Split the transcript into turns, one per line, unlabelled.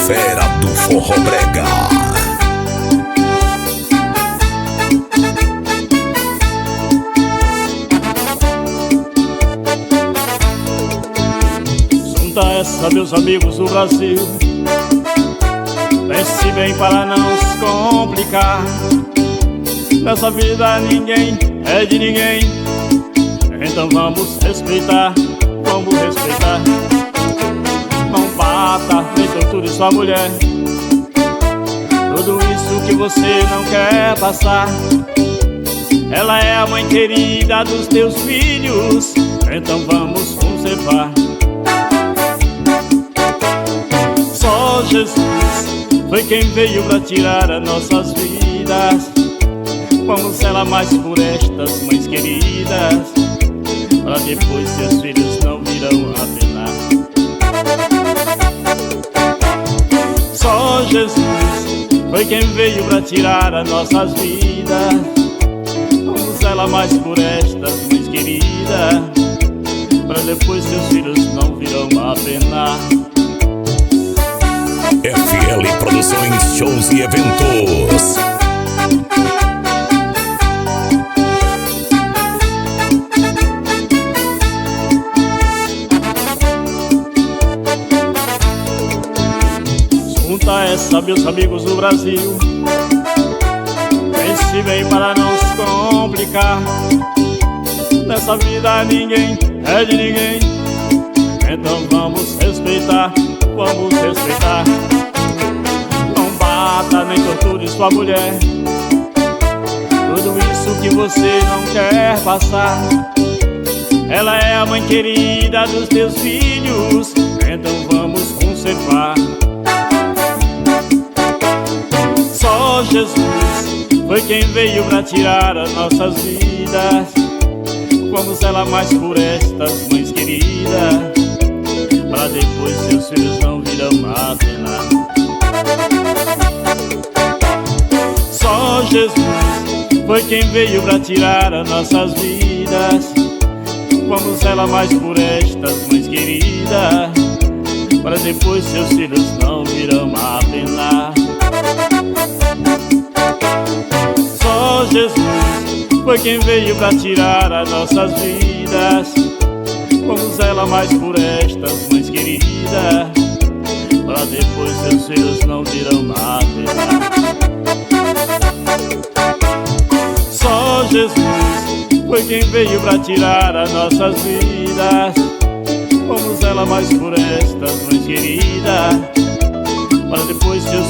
fera do forró brega.
Junta essa, meus amigos do Brasil, pense bem para não se complicar. Nessa vida ninguém é de ninguém, então vamos respeitar, vamos respeitar. Não bata, nem torture sua mulher, tudo isso que você não quer passar. Ela é a mãe querida dos teus filhos, então vamos conservar. Só Jesus foi quem veio pra tirar as nossas vidas. Vamos zelar mais por estas mães queridas, pra depois seus filhos não virão a penar. Só Jesus foi quem veio pra tirar as nossas vidas. Vamos zelar mais por estas mães queridas, pra depois seus filhos não virão a penar.
FL Produções, shows e eventos.
Junta essa, meus amigos do Brasil, pense bem para não se complicar. Nessa vida ninguém é de ninguém, então vamos respeitar, vamos respeitar. Não bata nem torture sua mulher, tudo isso que você não quer passar. Ela é a mãe querida dos teus filhos, então vamos conservar. Só Jesus foi quem veio pra tirar as nossas vidas. Vamos zelar mais por estas mães queridas, pra depois seus filhos não virão a penar. Só Jesus foi quem veio pra tirar as nossas vidas. Vamos zelar mais por estas mães queridas, para depois seus filhos não virão a penar. Só Jesus foi quem veio pra tirar as nossas vidas. Vamos zelar mais por estas mães queridas, para depois seus filhos não virão a penar. Só Jesus foi quem veio pra tirar as nossas vidas. Vamos zelar mais por estas mães queridas, para depois seus